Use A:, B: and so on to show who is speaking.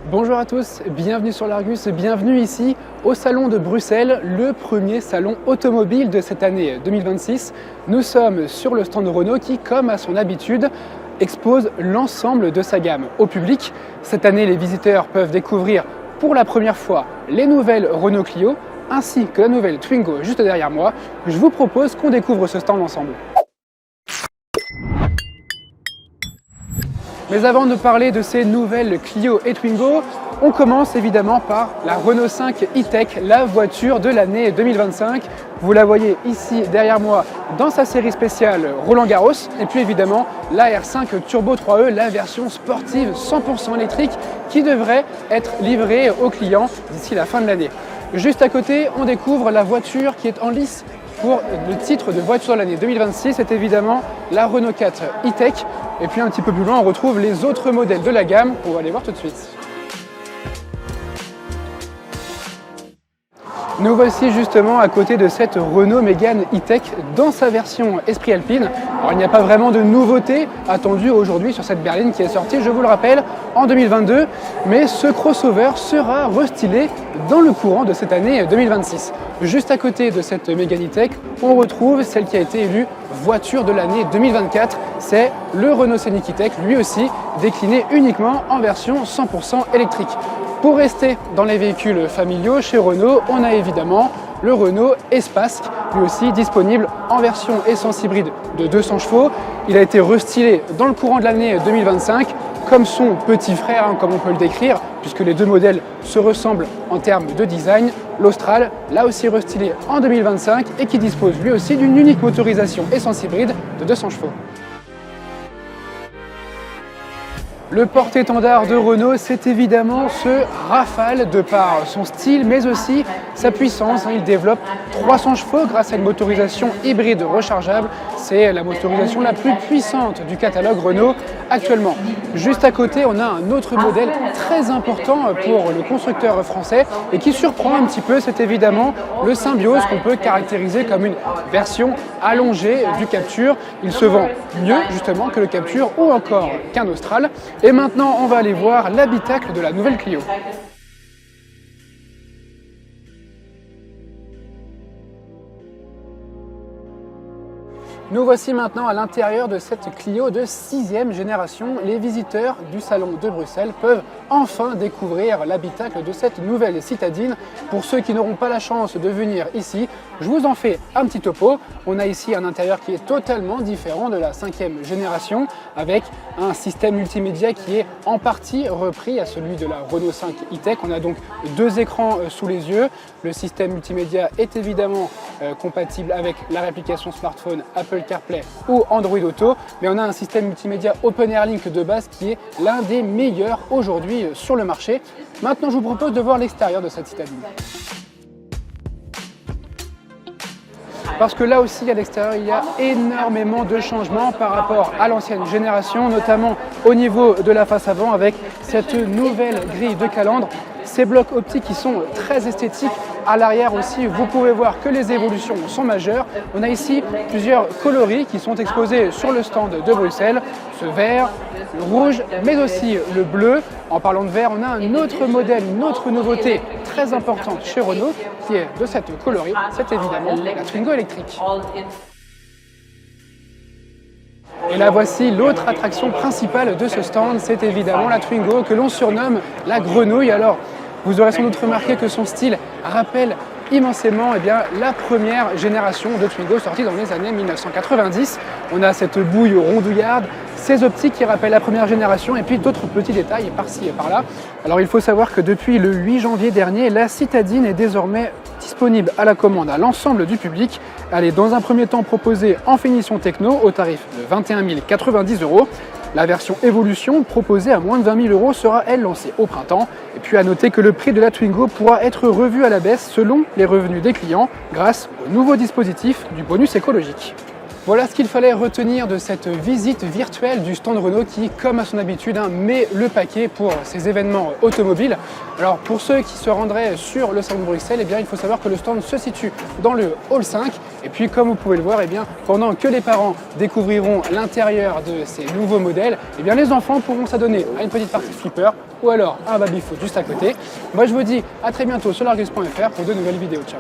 A: Bonjour à tous, bienvenue sur l'Argus, bienvenue ici au Salon de Bruxelles, le premier salon automobile de cette année 2026. Nous sommes sur le stand de Renault qui, comme à son habitude, expose l'ensemble de sa gamme au public. Cette année, les visiteurs peuvent découvrir pour la première fois les nouvelles Renault Clio ainsi que la nouvelle Twingo juste derrière moi. Je vous propose qu'on découvre ce stand ensemble. Mais avant de parler de ces nouvelles Clio et Twingo, on commence évidemment par la Renault 5 e-Tech, la voiture de l'année 2025. Vous la voyez ici derrière moi dans sa série spéciale Roland-Garros. Et puis évidemment la R5 Turbo 3E, la version sportive 100% électrique qui devrait être livrée aux clients d'ici la fin de l'année. Juste à côté, on découvre la voiture qui est en lice pour le titre de voiture de l'année 2026, c'est évidemment la Renault 4 e-Tech. Et puis un petit peu plus loin, on retrouve les autres modèles de la gamme. On va les voir tout de suite. Nous voici justement à côté de cette Renault Mégane e-Tech dans sa version Esprit Alpine. Alors il n'y a pas vraiment de nouveauté attendue aujourd'hui sur cette berline qui est sortie, je vous le rappelle, en 2022. Mais ce crossover sera restylé dans le courant de cette année 2026. Juste à côté de cette Mégane e-Tech, on retrouve celle qui a été élue voiture de l'année 2024. C'est le Renault Scénic e-Tech, lui aussi décliné uniquement en version 100% électrique. Pour rester dans les véhicules familiaux, chez Renault, on a évidemment le Renault Espace, lui aussi disponible en version essence hybride de 200 chevaux. Il a été restylé dans le courant de l'année 2025, comme son petit frère, comme on peut le décrire, puisque les deux modèles se ressemblent en termes de design. L'Austral, là aussi restylé en 2025 et qui dispose lui aussi d'une unique motorisation essence hybride de 200 chevaux. Le porte-étendard de Renault, c'est évidemment ce Rafale de par son style, mais aussi sa puissance. Il développe 300 chevaux grâce à une motorisation hybride rechargeable. C'est la motorisation la plus puissante du catalogue Renault actuellement. Juste à côté, on a un autre modèle très important pour le constructeur français et qui surprend un petit peu, c'est évidemment le Symbiose qu'on peut caractériser comme une version allongée du Captur. Il se vend mieux justement que le Captur ou encore qu'un Austral. Et maintenant, on va aller voir l'habitacle de la nouvelle Clio. Nous voici maintenant à l'intérieur de cette Clio de 6e génération. Les visiteurs du salon de Bruxelles peuvent enfin découvrir l'habitacle de cette nouvelle citadine. Pour ceux qui n'auront pas la chance de venir ici, je vous en fais un petit topo. On a ici un intérieur qui est totalement différent de la 5e génération, avec un système multimédia qui est en partie repris à celui de la Renault 5 e-Tech. On a donc deux écrans sous les yeux. Le système multimédia est évidemment compatible avec la réplication smartphone Apple CarPlay ou Android Auto, mais on a un système multimédia OpenAirLink de base qui est l'un des meilleurs aujourd'hui sur le marché. Maintenant, je vous propose de voir l'extérieur de cette citadine. Parce que là aussi, à l'extérieur, il y a énormément de changements par rapport à l'ancienne génération, notamment au niveau de la face avant avec cette nouvelle grille de calandre. Ces blocs optiques qui sont très esthétiques. À l'arrière aussi, vous pouvez voir que les évolutions sont majeures. On a ici plusieurs coloris qui sont exposés sur le stand de Bruxelles. Ce vert, le rouge, mais aussi le bleu. En parlant de vert, on a un autre modèle, une autre nouveauté très importante chez Renault qui est de cette coloris. C'est évidemment la Twingo électrique. Et là voici l'autre attraction principale de ce stand, c'est évidemment la Twingo que l'on surnomme la grenouille. Alors, vous aurez sans doute remarqué que son style rappelle immensément la première génération de Twingo sortie dans les années 1990. On a cette bouille rondouillarde, ces optiques qui rappellent la première génération et puis d'autres petits détails par-ci et par-là. Alors il faut savoir que depuis le 8 janvier dernier, la citadine est désormais disponible à la commande à l'ensemble du public. Elle est dans un premier temps proposée en finition techno au tarif de 21 090 €. La version Evolution, proposée à moins de 20 000 € sera, elle, lancée au printemps. Et puis à noter que le prix de la Twingo pourra être revu à la baisse selon les revenus des clients grâce au nouveau dispositif du bonus écologique. Voilà ce qu'il fallait retenir de cette visite virtuelle du stand Renault qui, comme à son habitude, met le paquet pour ces événements automobiles. Alors pour ceux qui se rendraient sur le salon de Bruxelles, eh bien, il faut savoir que le stand se situe dans le hall 5. Et puis comme vous pouvez le voir, eh bien, pendant que les parents découvriront l'intérieur de ces nouveaux modèles, eh bien, les enfants pourront s'adonner à une petite partie flipper ou alors à un baby-foot juste à côté. Moi je vous dis à très bientôt sur largus.fr pour de nouvelles vidéos. Ciao.